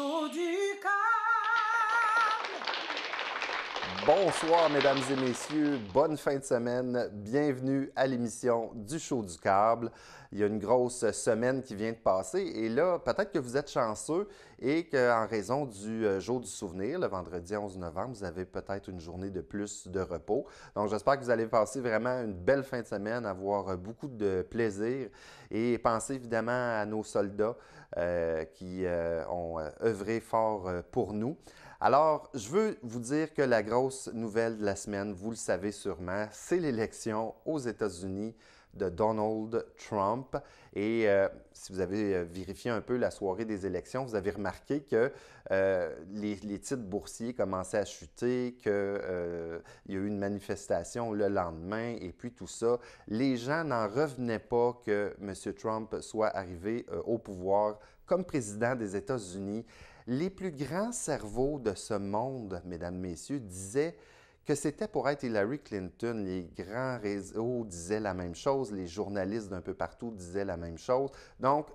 show du câble. Bonsoir, mesdames et messieurs. Bonne fin de semaine. Bienvenue à l'émission du Show du câble. Il y a une grosse semaine qui vient de passer et là, peut-être que vous êtes chanceux et qu'en raison du jour du souvenir, le vendredi 11 novembre, vous avez peut-être une journée de plus de repos. Donc, j'espère que vous allez passer vraiment une belle fin de semaine, avoir beaucoup de plaisir et penser évidemment à nos soldats qui ont œuvré fort pour nous. Alors, je veux vous dire que la grosse nouvelle de la semaine, vous le savez sûrement, c'est l'élection aux États-Unis de Donald Trump. Et si vous avez vérifié un peu la soirée des élections, vous avez remarqué que les titres boursiers commençaient à chuter, qu'il y a eu une manifestation le lendemain et puis tout ça. Les gens n'en revenaient pas que M. Trump soit arrivé au pouvoir comme président des États-Unis. Les plus grands cerveaux de ce monde, mesdames, messieurs, disaient que c'était pour être Hillary Clinton. Les grands réseaux disaient la même chose, les journalistes d'un peu partout disaient la même chose. Donc,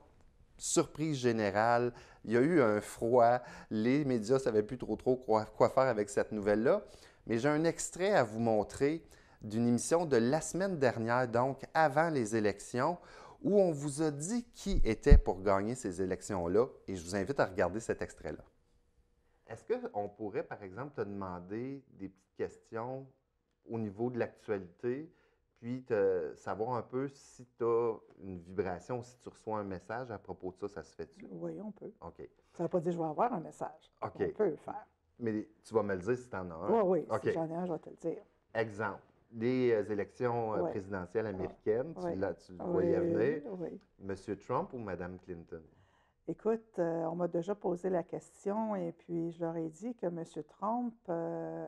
surprise générale, il y a eu un froid, les médias ne savaient plus trop quoi faire avec cette nouvelle-là. Mais j'ai un extrait à vous montrer d'une émission de la semaine dernière, donc avant les élections, où on vous a dit qui était pour gagner ces élections-là, et je vous invite à regarder cet extrait-là. Est-ce qu'on pourrait, par exemple, te demander des petites questions au niveau de l'actualité, puis savoir un peu si tu as une vibration, si tu reçois un message à propos de ça, ça se fait-tu? Oui, on peut. OK. Ça ne veut pas dire que je vais avoir un message. OK. On peut le faire. Mais tu vas me le dire si tu en as un. Oui, oui. OK. Si j'en ai un, je vais te le dire. Exemple. Les élections Ouais. présidentielles américaines, Ouais. tu le voyais venir. Oui. M. Trump ou Mme Clinton? Écoute, on m'a déjà posé la question et puis je leur ai dit que M. Trump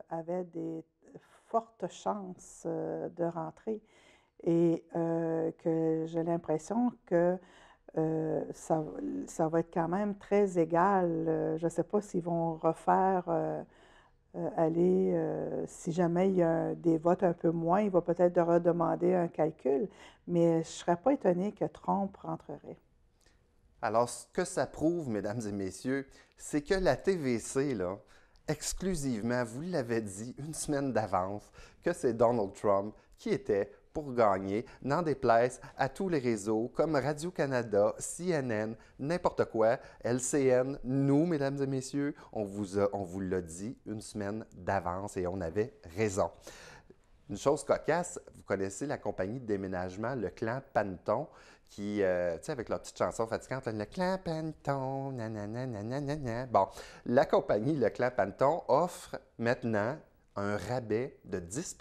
avait des fortes chances de rentrer et que j'ai l'impression que ça va être quand même très égal. Je ne sais pas s'ils vont refaire aller, si jamais il y a des votes un peu moins, il va peut-être redemander un calcul, mais je ne serais pas étonnée que Trump rentrerait. Alors, ce que ça prouve, mesdames et messieurs, c'est que la TVC, là, exclusivement, vous l'avez dit une semaine d'avance, que c'est Donald Trump qui était pour gagner, n'en déplaise à tous les réseaux comme Radio-Canada, CNN, n'importe quoi, LCN. Nous, mesdames et messieurs, on vous l'a dit une semaine d'avance et on avait raison. Une chose cocasse, vous connaissez la compagnie de déménagement, le Clan Panton, qui, tu sais, avec leur petite chanson fatigante, le Clan Panton, nanana, nanana. Bon, la compagnie, le Clan Panton, offre maintenant un rabais de 10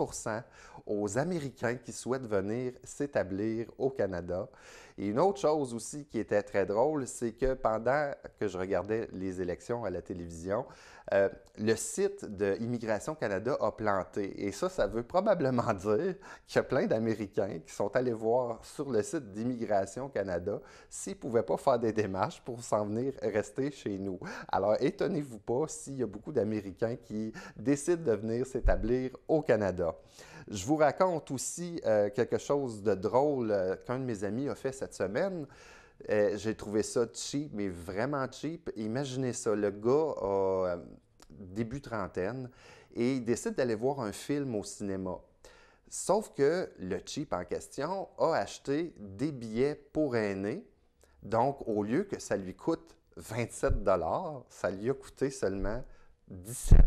aux Américains qui souhaitent venir s'établir au Canada. Et une autre chose aussi qui était très drôle, c'est que pendant que je regardais les élections à la télévision, le site de Immigration Canada a planté. Et ça veut probablement dire qu'il y a plein d'Américains qui sont allés voir sur le site d'Immigration Canada s'ils ne pouvaient pas faire des démarches pour s'en venir rester chez nous. Alors, étonnez-vous pas s'il y a beaucoup d'Américains qui décident de venir s'établir au Canada. Je vous raconte aussi quelque chose de drôle qu'un de mes amis a fait cette semaine. J'ai trouvé ça cheap, mais vraiment cheap. Imaginez ça, le gars a début trentaine et il décide d'aller voir un film au cinéma. Sauf que le cheap en question a acheté des billets pour aînés. Donc, au lieu que ça lui coûte 27 ça lui a coûté seulement 17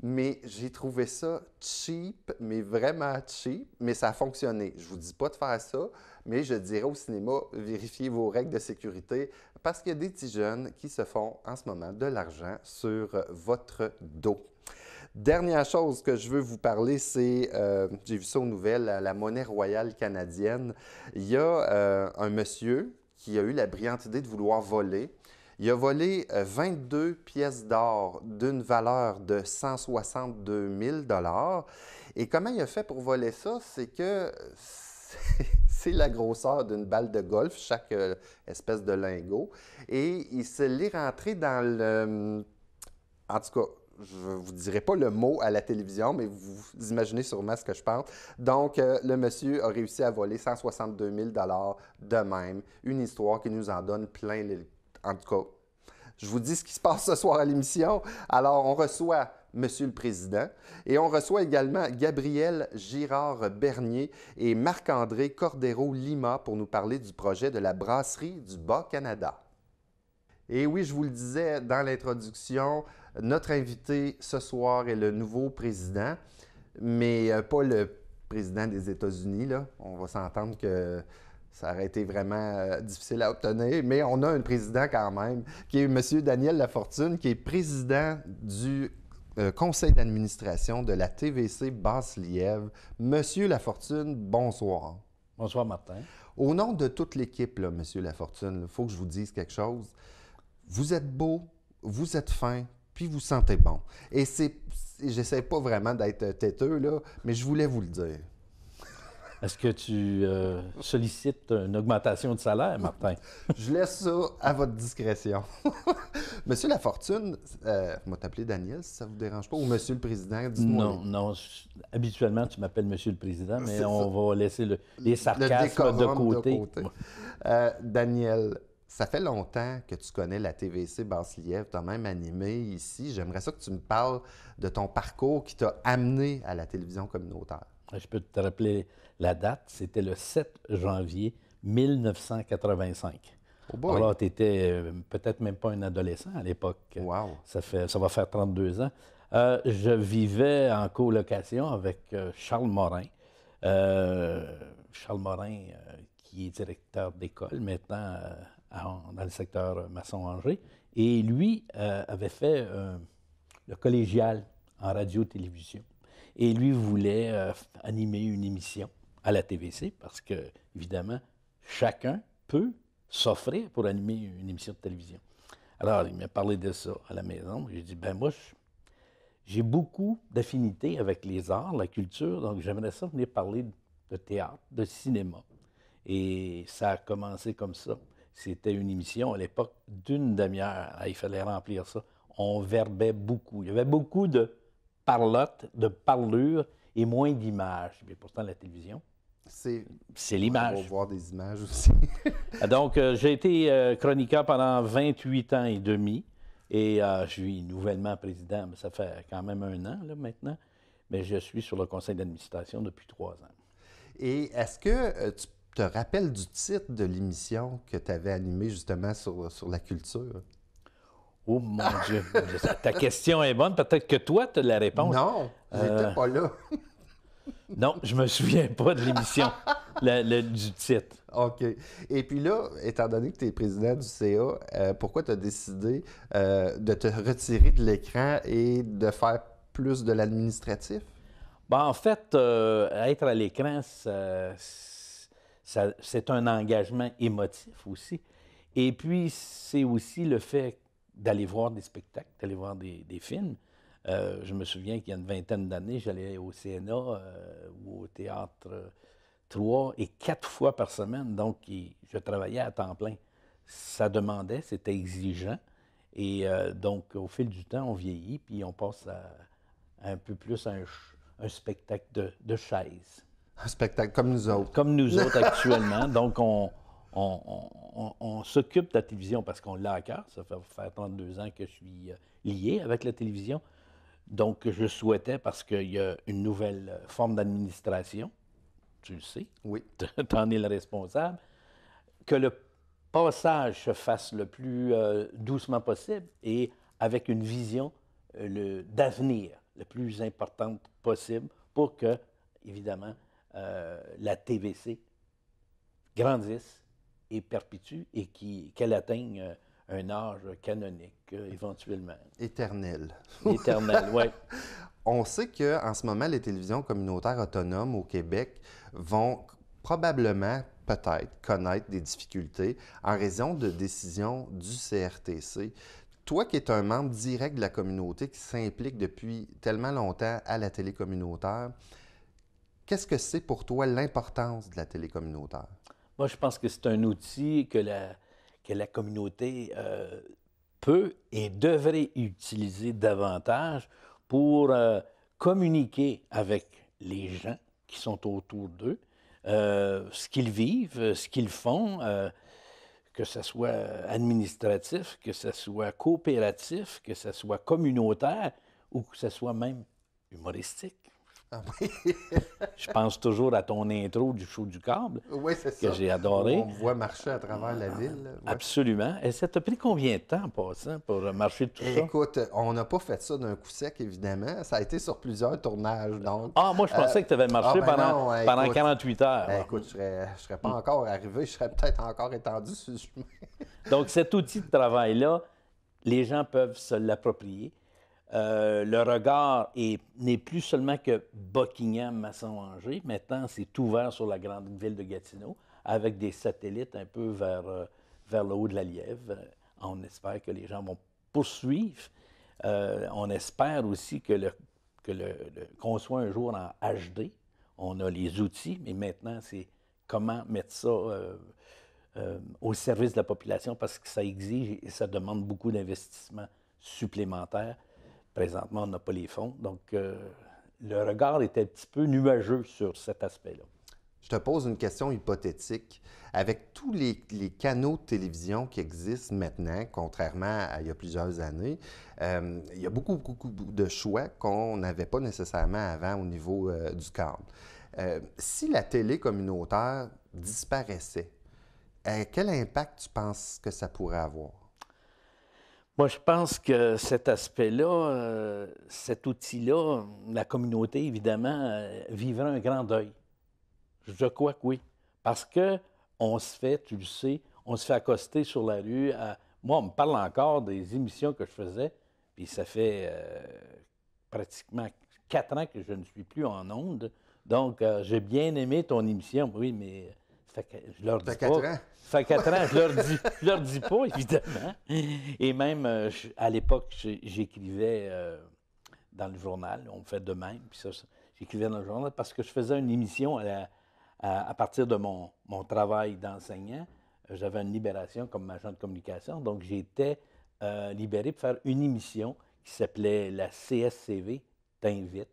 Mais j'ai trouvé ça cheap, mais vraiment cheap, mais ça a fonctionné. Je ne vous dis pas de faire ça, mais je dirais au cinéma, vérifiez vos règles de sécurité parce qu'il y a des petits jeunes qui se font en ce moment de l'argent sur votre dos. Dernière chose que je veux vous parler, c'est, j'ai vu ça aux nouvelles, la monnaie royale canadienne. Il y a un monsieur qui a eu la brillante idée de vouloir voler. Il a volé 22 pièces d'or d'une valeur de 162 000 $. Et comment il a fait pour voler ça? C'est que c'est la grosseur d'une balle de golf, chaque espèce de lingot. Et il se l'est rentré dans le... En tout cas, je ne vous dirai pas le mot à la télévision, mais vous imaginez sûrement ce que je pense. Donc, le monsieur a réussi à voler 162 000 $ de même. Une histoire qui nous en donne plein, en tout cas, Je vous dis ce qui se passe ce soir à l'émission. Alors, on reçoit Monsieur le Président et on reçoit également Gabriel Girard-Bernier et Marc-André Cordero-Lima pour nous parler du projet de la brasserie du Bas-Canada. Et oui, je vous le disais dans l'introduction, notre invité ce soir est le nouveau président, mais pas le président des États-Unis, là. On va s'entendre que ça aurait été vraiment difficile à obtenir, mais on a un président quand même, qui est M. Daniel Lafortune, qui est président du conseil d'administration de la TVC Basse-Lièvre. Monsieur Lafortune, bonsoir. Bonsoir, Martin. Au nom de toute l'équipe, là, Monsieur Lafortune, il faut que je vous dise quelque chose. Vous êtes beau, vous êtes fin, puis vous sentez bon. Et j'essaie pas vraiment d'être têteux, là, mais je voulais vous le dire. Est-ce que tu sollicites une augmentation de salaire, Martin? Je laisse ça à votre discrétion. Monsieur Lafortune, vous m'appelez Daniel, si ça ne vous dérange pas, ou Monsieur le Président, dites-moi. Non. Habituellement, tu m'appelles Monsieur le Président, mais on va laisser les sarcasmes de côté. Daniel, ça fait longtemps que tu connais la TVC Basse-Lièvre, tu as même animé ici. J'aimerais ça que tu me parles de ton parcours qui t'a amené à la télévision communautaire. Je peux te rappeler la date, c'était le 7 janvier 1985. Oh boy. Alors, tu étais peut-être même pas un adolescent à l'époque. Wow. Ça va faire 32 ans. Je vivais en colocation avec Charles Morin. Charles Morin, qui est directeur d'école maintenant dans le secteur Masson-Angers. Et lui avait fait le collégial en radio-télévision. Et lui voulait animer une émission à la TVC parce que, évidemment, chacun peut s'offrir pour animer une émission de télévision. Alors, il m'a parlé de ça à la maison. J'ai dit, ben moi, j'ai beaucoup d'affinités avec les arts, la culture, donc j'aimerais ça venir parler de théâtre, de cinéma. Et ça a commencé comme ça. C'était une émission à l'époque d'une demi-heure. Il fallait remplir ça. On verbait beaucoup. Il y avait beaucoup de parlotte, de parlure et moins d'images. Mais pourtant, la télévision, c'est l'image. On va voir des images aussi. Donc, j'ai été chroniqueur pendant 28 ans et demi. Et je suis nouvellement président, mais ça fait quand même 1 an là, maintenant. Mais je suis sur le conseil d'administration depuis 3 ans. Et est-ce que tu te rappelles du titre de l'émission que tu avais animée justement sur la culture? Oh mon Dieu! Ta question est bonne. Peut-être que toi, tu as la réponse. Non, j'étais pas là. Non, je me souviens pas de l'émission, du titre. OK. Et puis là, étant donné que tu es président du CA, pourquoi tu as décidé de te retirer de l'écran et de faire plus de l'administratif? Ben, en fait, être à l'écran, c'est un engagement émotif aussi. Et puis, c'est aussi le fait d'aller voir des spectacles, d'aller voir des films. Je me souviens qu'il y a une vingtaine d'années, j'allais au CNA ou au Théâtre 3 et 4 fois par semaine. Donc, je travaillais à temps plein. Ça demandait, c'était exigeant. Et donc, au fil du temps, on vieillit, puis on passe à un peu plus un spectacle de chaises. Un spectacle comme nous autres. Comme nous autres actuellement. Donc, on s'occupe de la télévision parce qu'on l'a à cœur. Ça fait faire 32 ans que je suis lié avec la télévision. Donc, je souhaitais, parce qu'il y a une nouvelle forme d'administration, tu le sais, oui, tu en es le responsable, que le passage se fasse le plus doucement possible et avec une vision d'avenir le plus importante possible pour que, évidemment, la TVC grandisse et perpétue et qu'elle atteigne un âge canonique, éventuellement. Éternel. Éternel, oui. On sait qu'en ce moment, les télévisions communautaires autonomes au Québec vont probablement, peut-être, connaître des difficultés en raison de décisions du CRTC. Toi qui es un membre direct de la communauté, qui s'implique depuis tellement longtemps à la télé communautaire, qu'est-ce que c'est pour toi l'importance de la télé communautaire? Moi, je pense que c'est un outil que la communauté peut et devrait utiliser davantage pour communiquer avec les gens qui sont autour d'eux, ce qu'ils vivent, ce qu'ils font, que ce soit administratif, que ce soit coopératif, que ce soit communautaire ou que ce soit même humoristique. Ah oui, Je pense toujours à ton intro du show du câble, oui, c'est ça. que j'ai adoré. On me voit marcher à travers la ville. Là. Ouais. Absolument. Et ça t'a pris combien de temps en passant pour marcher tout ça? Écoute, on n'a pas fait ça d'un coup sec, évidemment. Ça a été sur plusieurs tournages, donc. Ah, moi, je pensais que tu avais marché pendant écoute, 48 heures. écoute, je serais pas encore arrivé, je serais peut-être encore étendu sur le chemin. Donc, cet outil de travail-là, les gens peuvent se l'approprier. Le regard n'est plus seulement que Buckingham, Masson-Angers. Maintenant, c'est ouvert sur la grande ville de Gatineau avec des satellites un peu vers le haut de la Lièvre. On espère que les gens vont poursuivre. On espère aussi qu'on soit un jour en HD. On a les outils, mais maintenant, c'est comment mettre ça au service de la population parce que ça exige et ça demande beaucoup d'investissements supplémentaires. Présentement, on n'a pas les fonds. Donc, le regard est un petit peu nuageux sur cet aspect-là. Je te pose une question hypothétique. Avec tous les canaux de télévision qui existent maintenant, contrairement à il y a plusieurs années, il y a beaucoup de choix qu'on n'avait pas nécessairement avant au niveau du câble. Si la télé communautaire disparaissait, quel impact tu penses que ça pourrait avoir? Moi, je pense que cet aspect-là, cet outil-là, la communauté, évidemment, vivrait un grand deuil. Je crois que oui. Parce qu'on se fait, tu le sais, on se fait accoster sur la rue. Moi, on me parle encore des émissions que je faisais, puis ça fait pratiquement 4 ans que je ne suis plus en ondes. Donc, j'ai bien aimé ton émission. Oui, mais ça fait que je leur dis pas. 4 ans? Ça fait 4 ans, je leur dis pas, évidemment. Et même, à l'époque, j'écrivais dans le journal. On me fait de même. Puis ça, j'écrivais dans le journal parce que je faisais une émission à partir de mon travail d'enseignant. J'avais une libération comme agent de communication. Donc, j'ai été libéré pour faire une émission qui s'appelait la CSCV t'invite.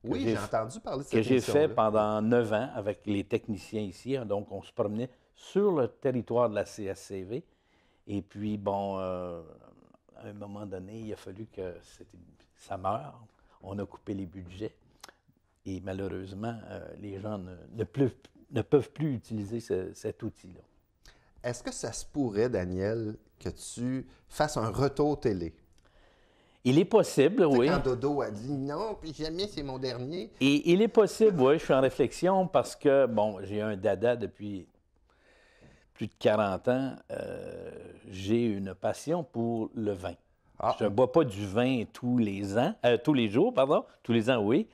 Oui, j'ai entendu parler de cette que j'ai émission-là. fait pendant 9 ans avec les techniciens ici. Donc, on se promenait sur le territoire de la CSCV. Et puis, bon, à un moment donné, il a fallu que ça meure. On a coupé les budgets. Et malheureusement, les gens ne peuvent plus utiliser cet outil-là. Est-ce que ça se pourrait, Daniel, que tu fasses un retour télé? Il est possible, Tu sais, oui. quand Dodo a dit non, puis jamais c'est mon dernier. Et il est possible, oui. Je suis en réflexion parce que, bon, j'ai un dada depuis plus de 40 ans. J'ai une passion pour le vin. Ah. Je ne bois pas du vin tous les jours, tous les ans, oui.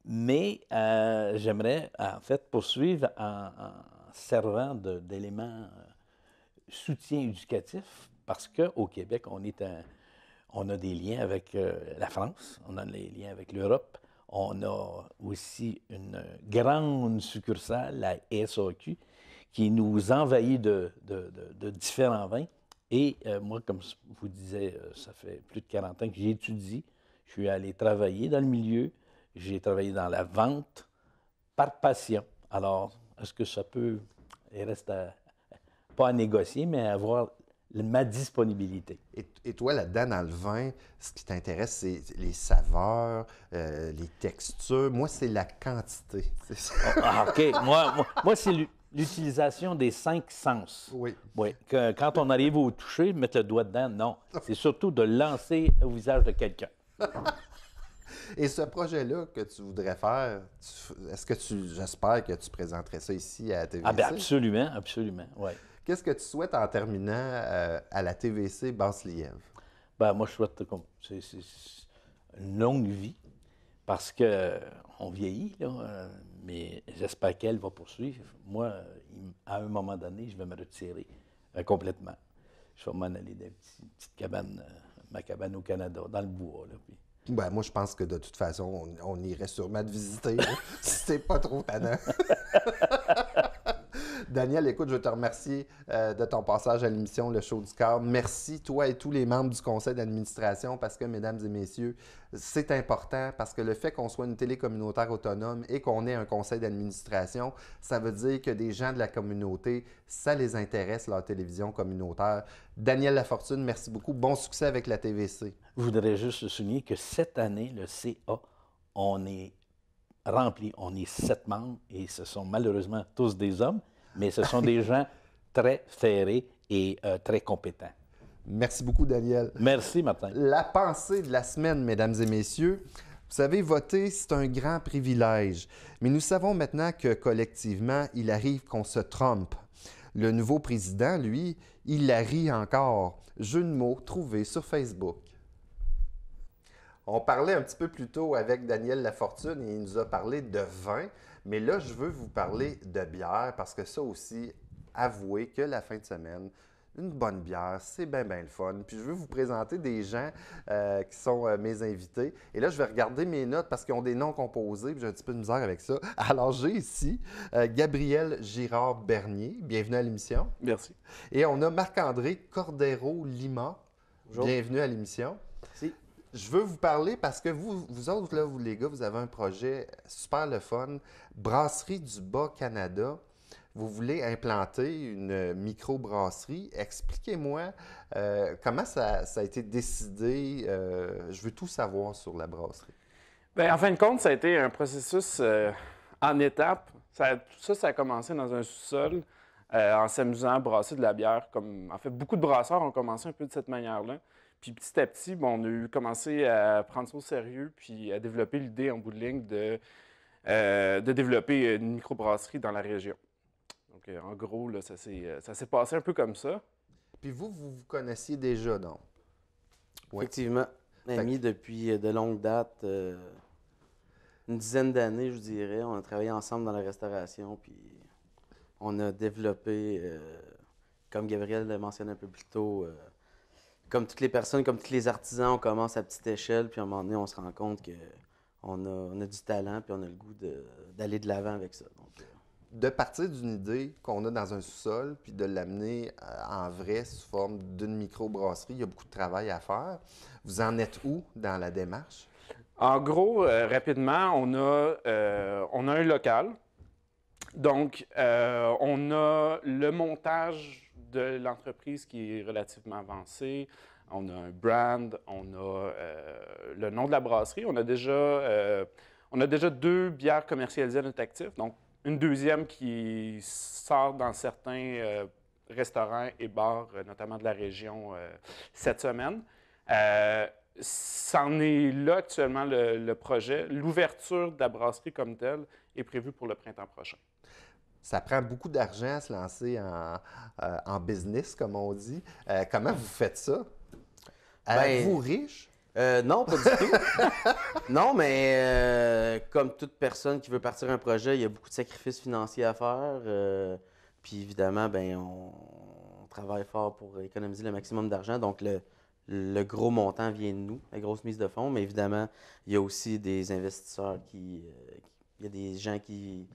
Mais j'aimerais, en fait, poursuivre en servant d'éléments soutien éducatif parce qu'au Québec, on a des liens avec la France, on a des liens avec l'Europe, on a aussi une grande succursale, la SAQ, qui nous envahit de différents vins. Et moi, comme je vous disais, ça fait plus de 40 ans que j'étudie. Je suis allé travailler dans le milieu. J'ai travaillé dans la vente par passion. Alors, est-ce que ça peut, il reste pas à négocier, mais à avoir ma disponibilité. Et toi, là-dedans, dans le vin, ce qui t'intéresse, c'est les saveurs, les textures. Moi, c'est la quantité. C'est ça. Ah, OK. Moi c'est l'utilisation des 5 sens. Oui. Oui. Quand on arrive au toucher, mettre le doigt dedans, non. C'est surtout de lancer au visage de quelqu'un. Et ce projet-là que tu voudrais faire, j'espère que tu présenterais ça ici à la TVC? Ah bien, absolument, absolument, oui. Qu'est-ce que tu souhaites en terminant à la TVC Basse-Lièvre? Ben moi, je souhaite c'est une longue vie parce qu'on vieillit, là, mais j'espère qu'elle va poursuivre. Moi, à un moment donné, je vais me retirer complètement. Je vais m'en aller dans une petite cabane, ma cabane au Canada, dans le bois. Là, puis... Ben, moi, je pense que de toute façon, on irait sûrement te visiter, si c'est pas trop tannant. Daniel, écoute, je veux te remercier de ton passage à l'émission Le Show du Cœur. Merci, toi et tous les membres du conseil d'administration, parce que, mesdames et messieurs, c'est important, parce que le fait qu'on soit une télé communautaire autonome et qu'on ait un conseil d'administration, ça veut dire que des gens de la communauté, ça les intéresse, leur télévision communautaire. Daniel Lafortune, merci beaucoup. Bon succès avec la TVC. Je voudrais juste souligner que cette année, le CA, on est rempli. On est 7 membres et ce sont malheureusement tous des hommes, mais ce sont des gens très ferrés et très compétents. Merci beaucoup, Daniel. Merci, Martin. La pensée de la semaine, mesdames et messieurs. Vous savez, voter, c'est un grand privilège. Mais nous savons maintenant que collectivement, il arrive qu'on se trompe. Le nouveau président, lui, il la rit encore. Jeu de mots trouvé sur Facebook. On parlait un petit peu plus tôt avec Daniel Lafortune et il nous a parlé de vin. Mais là, je veux vous parler de bière parce que ça aussi, avouez que la fin de semaine, une bonne bière, c'est bien, bien le fun. Puis je veux vous présenter des gens qui sont mes invités. Et là, je vais regarder mes notes parce qu'ils ont des noms composés, puis j'ai un petit peu de misère avec ça. Alors, j'ai ici Gabriel Girard-Bernier. Bienvenue à l'émission. Merci. Et on a Marc-André Cordero-Lima. Bonjour. Bienvenue à l'émission. Merci. Je veux vous parler parce que vous autres, là, vous les gars, vous avez un projet super le fun. Brasserie du Bas-Canada. Vous voulez implanter une microbrasserie. Expliquez-moi comment ça a été décidé. Je veux tout savoir sur la brasserie. Bien, en fin de compte, ça a été un processus en étapes. Tout ça a commencé dans un sous-sol en s'amusant à brasser de la bière. En fait, beaucoup de brasseurs ont commencé un peu de cette manière-là. Puis petit à petit, on a commencé à prendre ça au sérieux puis à développer l'idée en bout de ligne de développer une microbrasserie dans la région. Donc, en gros, là, ça s'est passé un peu comme ça. Puis vous connaissiez déjà, donc? Oui. Effectivement. Amis depuis de longue date, une dizaine d'années, je dirais. On a travaillé ensemble dans la restauration, puis on a développé, comme Gabriel l'a mentionné un peu plus tôt, comme toutes les personnes, comme tous les artisans, on commence à petite échelle, puis à un moment donné, on se rend compte qu'on a du talent, puis on a le goût d'aller de l'avant avec ça. Donc, de partir d'une idée qu'on a dans un sous-sol, puis de l'amener en vrai sous forme d'une microbrasserie, il y a beaucoup de travail à faire. Vous en êtes où dans la démarche? En gros, rapidement, on a un local. Donc, on a le montage de l'entreprise qui est relativement avancé. On a un brand, on a le nom de la brasserie. On a déjà 2 bières commercialisées à notre actif. Donc, une deuxième qui sort dans certains restaurants et bars, notamment de la région, cette semaine. C'en est là actuellement le projet. L'ouverture de la brasserie comme telle est prévue pour le printemps prochain. Ça prend beaucoup d'argent à se lancer en business, comme on dit. Comment vous faites ça? Êtes-vous riche? Non, pas du tout. Non, mais comme toute personne qui veut partir un projet, il y a beaucoup de sacrifices financiers à faire. Puis évidemment, on travaille fort pour économiser le maximum d'argent. Donc, le gros montant vient de nous, la grosse mise de fonds. Mais évidemment, il y a aussi des investisseurs il y a des gens qui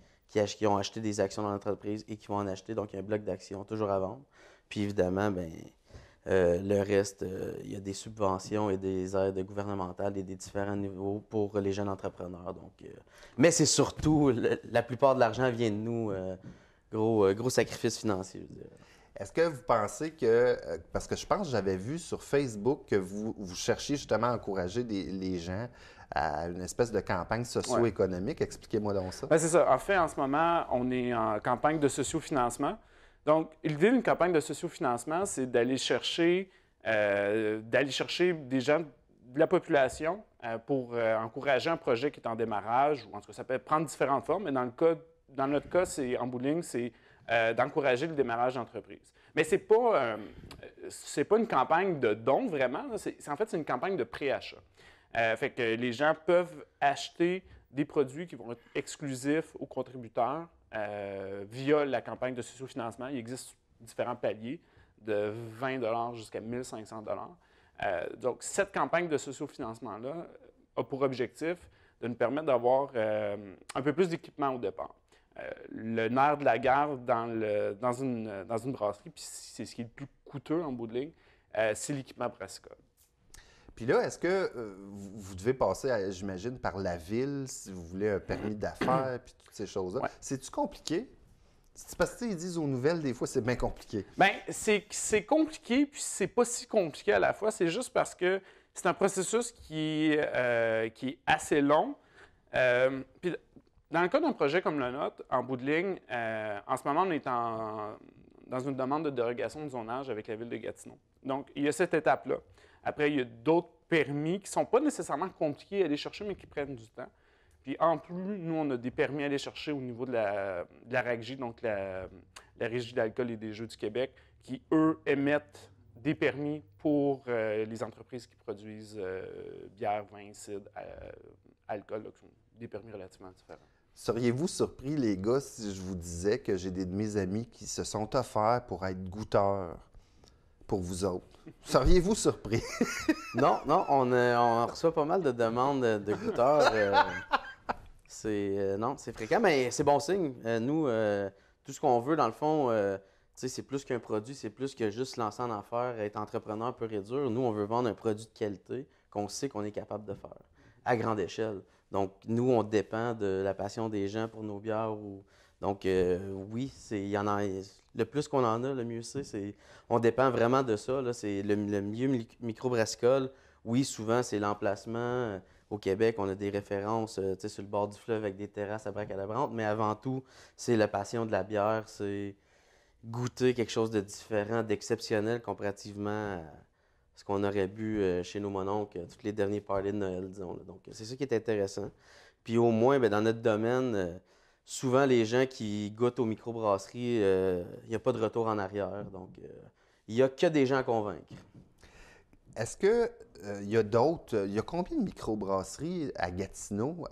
ont acheté des actions dans l'entreprise et qui vont en acheter. Donc, il y a un bloc d'actions toujours à vendre. Puis évidemment, le reste, il y a des subventions et des aides gouvernementales et des différents niveaux pour les jeunes entrepreneurs. Donc, mais c'est surtout, la plupart de l'argent vient de nous, gros sacrifice financier, je dirais. Est-ce que vous pensez que, parce que je pense que j'avais vu sur Facebook que vous cherchiez justement à encourager les gens à une espèce de campagne socio-économique. Expliquez-moi donc ça. C'est ça. En fait, en ce moment, on est en campagne de sociofinancement. Donc, l'idée d'une campagne de sociofinancement, c'est d'aller chercher des gens de la population pour encourager un projet qui est en démarrage, ou en tout cas, ça peut prendre différentes formes, mais dans notre cas, en bout de ligne, c'est d'encourager le démarrage d'entreprise. Mais c'est pas une campagne de dons, vraiment. En fait, c'est une campagne de préachat. Fait que les gens peuvent acheter des produits qui vont être exclusifs aux contributeurs via la campagne de sociofinancement. Il existe différents paliers de 20 $ jusqu'à 1 500 $. Donc, cette campagne de sociofinancement-là a pour objectif de nous permettre d'avoir un peu plus d'équipement au départ. le nerf de la guerre dans une brasserie, puis c'est ce qui est le plus coûteux en bout de ligne, c'est l'équipement brassicole. Puis là, est-ce que vous devez passer, j'imagine, par la ville si vous voulez un permis d'affaires puis toutes ces choses-là? Ouais. C'est-tu compliqué? C'est parce qu'ils disent aux nouvelles, des fois, c'est bien compliqué. Bien, c'est compliqué, puis c'est pas si compliqué à la fois. C'est juste parce que c'est un processus qui est assez long. Puis dans le cas d'un projet comme le nôtre, en bout de ligne, en ce moment, on est dans une demande de dérogation de zonage avec la ville de Gatineau. Donc, il y a cette étape-là. Après, il y a d'autres permis qui ne sont pas nécessairement compliqués à aller chercher, mais qui prennent du temps. Puis en plus, nous, on a des permis à aller chercher au niveau de la RAGJ, donc la Régie de l'alcool et des jeux du Québec, qui, eux, émettent des permis pour les entreprises qui produisent bière, vin, cidre, alcool, là, qui sont des permis relativement différents. Seriez-vous surpris, les gars, si je vous disais que j'ai des de mes amis qui se sont offerts pour être goûteurs pour vous autres? Seriez-vous surpris? Non, on reçoit pas mal de demandes de goûteurs. Non, c'est fréquent, mais c'est bon signe. Nous, tout ce qu'on veut, dans le fond, c'est plus qu'un produit, c'est plus que juste se lancer en affaires, être entrepreneur pur et dur. Nous, on veut vendre un produit de qualité qu'on sait qu'on est capable de faire à grande échelle. Donc, nous, on dépend de la passion des gens pour nos bières. Donc, oui, il y en a. Le plus qu'on en a, le mieux c'est. On dépend vraiment de ça. Là. C'est le milieu microbrassicole. Oui, souvent, c'est l'emplacement. Au Québec, on a des références sur le bord du fleuve avec des terrasses à bracalabrantes, mais avant tout, c'est la passion de la bière, c'est goûter quelque chose de différent, d'exceptionnel comparativement à ce qu'on aurait bu chez nos mononcles tous les derniers parties de Noël, disons. Là. Donc, c'est ça qui est intéressant. Puis au moins, bien, dans notre domaine, souvent, les gens qui goûtent aux microbrasseries, il n'y a pas de retour en arrière. Donc, il n'y a que des gens à convaincre. Est-ce que il y a d'autres... Il y a combien de microbrasseries à Gatineau,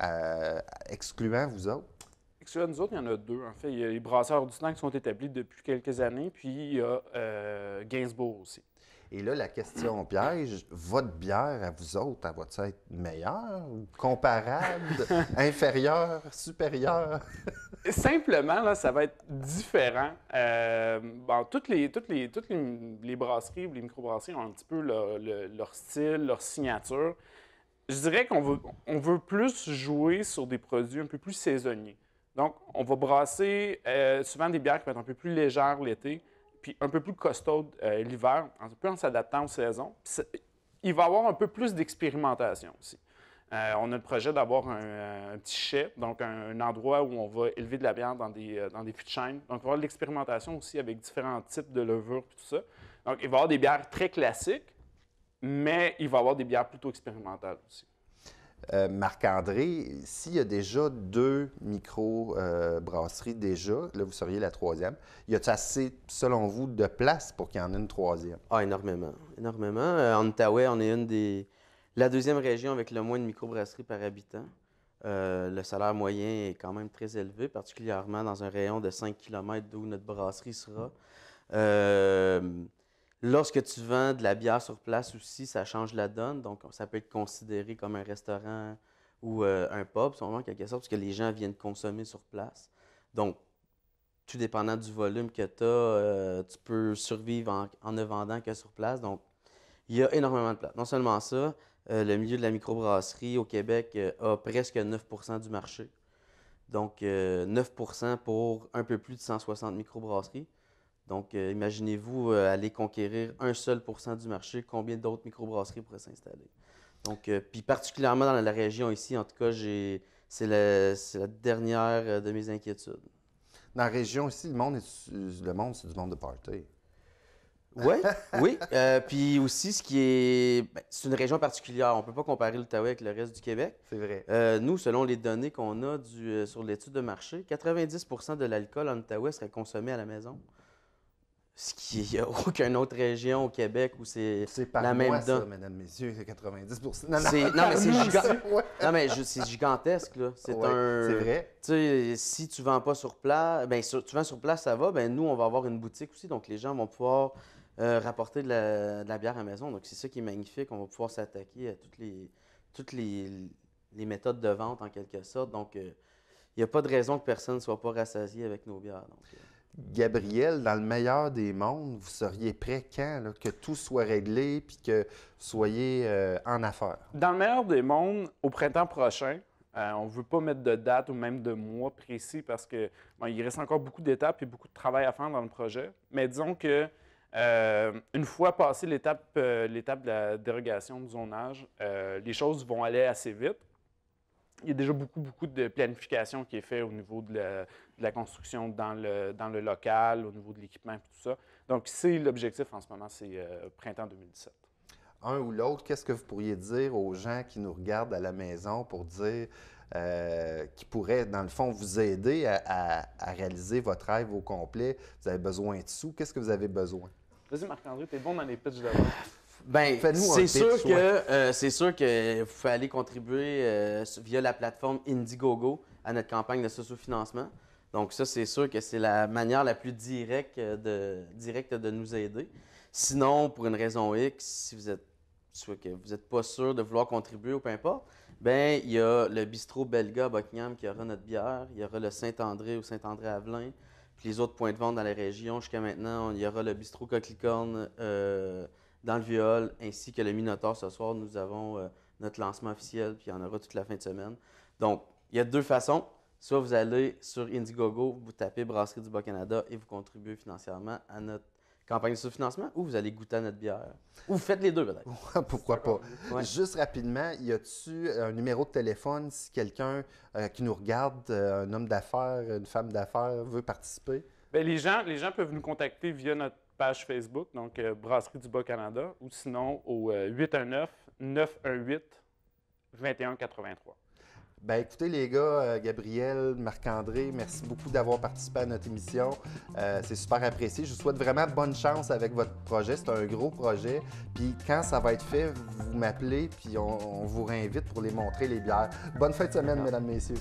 excluant vous autres? Excluant nous autres, il y en a deux. En fait, il y a les brasseurs du temps qui sont établis depuis quelques années, puis il y a Gainsbourg aussi. Et là, la question piège, votre bière à vous autres, elle va-t-elle être meilleure, comparable, inférieure, supérieure? Simplement, là, ça va être différent. Toutes les brasseries ou les microbrasseries ont un petit peu leur style, leur signature. Je dirais qu'on veut plus jouer sur des produits un peu plus saisonniers. Donc, on va brasser souvent des bières qui vont être un peu plus légères l'été, puis un peu plus costaudes l'hiver, un peu en s'adaptant aux saisons. Il va y avoir un peu plus d'expérimentation aussi. On a le projet d'avoir un petit chai, donc un endroit où on va élever de la bière dans des fûts de chêne. Donc, il va y avoir de l'expérimentation aussi avec différents types de levures et tout ça. Donc, il va y avoir des bières très classiques, mais il va y avoir des bières plutôt expérimentales aussi. Marc-André, s'il y a déjà 2 micro-brasseries déjà, là, vous seriez la 3e, y a-t-il assez, selon vous, de place pour qu'il y en ait une 3e? Ah, énormément. Énormément. En Outaouais, on est la 2e région avec le moins de microbrasseries par habitant. Le salaire moyen est quand même très élevé, particulièrement dans un rayon de 5 km d'où notre brasserie sera. Lorsque tu vends de la bière sur place aussi, ça change la donne. Donc, ça peut être considéré comme un restaurant ou un pub, en quelque sorte, parce que les gens viennent consommer sur place. Donc, tout dépendant du volume que tu as, tu peux survivre en ne vendant que sur place. Donc, il y a énormément de place. Non seulement ça, le milieu de la microbrasserie au Québec a presque 9 % du marché. Donc, 9 % pour un peu plus de 160 microbrasseries. Donc, imaginez-vous aller conquérir un seul % du marché, combien d'autres microbrasseries pourraient s'installer. Donc, puis particulièrement dans la région ici, en tout cas, c'est la dernière de mes inquiétudes. Dans la région ici, le monde, c'est du monde de party. Ouais, oui. Puis aussi, c'est une région particulière. On ne peut pas comparer l'Outaouais avec le reste du Québec. C'est vrai. Nous, selon les données qu'on a sur l'étude de marché, 90 % de l'alcool en Outaouais serait consommé à la maison. Ce qui n'y a aucune autre région au Québec où c'est la même donne. donne. Ça, mesdames, messieurs, c'est 90 %. Non, mais c'est c'est gigantesque, là. C'est vrai. Tu sais, si tu ne vends pas sur place, tu vends sur place, ça va. Ben nous, on va avoir une boutique aussi. Donc, les gens vont pouvoir rapporter de la bière à la maison. Donc, c'est ça qui est magnifique. On va pouvoir s'attaquer à toutes les méthodes de vente, en quelque sorte. Donc, il n'y a pas de raison que personne ne soit pas rassasié avec nos bières. Donc, Gabriel, dans le meilleur des mondes, vous seriez prêt quand, là, que tout soit réglé puis que vous soyez en affaires? Dans le meilleur des mondes, au printemps prochain, on ne veut pas mettre de date ou même de mois précis parce que il reste encore beaucoup d'étapes et beaucoup de travail à faire dans le projet. Mais disons que une fois passé l'étape de la dérogation du zonage, les choses vont aller assez vite. Il y a déjà beaucoup de planification qui est faite au niveau de la construction dans le local, au niveau de l'équipement et tout ça. Donc, c'est l'objectif en ce moment, c'est printemps 2017. Un ou l'autre, qu'est-ce que vous pourriez dire aux gens qui nous regardent à la maison pour dire qui pourraient, dans le fond, vous aider à réaliser votre rêve au complet? Vous avez besoin de sous. Qu'est-ce que vous avez besoin? Vas-y, Marc-André, t'es bon dans les pitchs d'avant. ben, Fais-nous un c'est sûr que vous pouvez aller contribuer via la plateforme Indiegogo à notre campagne de socio-financement. Donc ça, c'est sûr que c'est la manière la plus directe de nous aider. Sinon, pour une raison X, si vous êtes soit que vous n'êtes pas sûr de vouloir contribuer ou peu importe, ben il y a le bistrot Belga à Buckingham qui aura notre bière, il y aura le Saint-André ou Saint-André-Avelin, puis les autres points de vente dans la région. Jusqu'à maintenant, il y aura le bistrot Coquelicorne dans le Viol, ainsi que le Minotaure. Ce soir, nous avons notre lancement officiel, puis il y en aura toute la fin de semaine. Donc, il y a deux façons. Soit vous allez sur Indiegogo, vous tapez Brasserie du Bas-Canada et vous contribuez financièrement à notre campagne de sous-financement, ou vous allez goûter à notre bière. Ou vous faites les deux, peut-être. Pourquoi pas? Ouais. Juste rapidement, y a-tu un numéro de téléphone si quelqu'un qui nous regarde, un homme d'affaires, une femme d'affaires, veut participer? Bien, les gens peuvent nous contacter via notre page Facebook, donc Brasserie du Bas-Canada, ou sinon au 819-918-2183. Ben écoutez les gars, Gabriel, Marc-André, merci beaucoup d'avoir participé à notre émission. C'est super apprécié. Je vous souhaite vraiment bonne chance avec votre projet. C'est un gros projet. Puis quand ça va être fait, vous m'appelez puis on vous réinvite pour les montrer les bières. Bonne fin de semaine, mesdames, messieurs.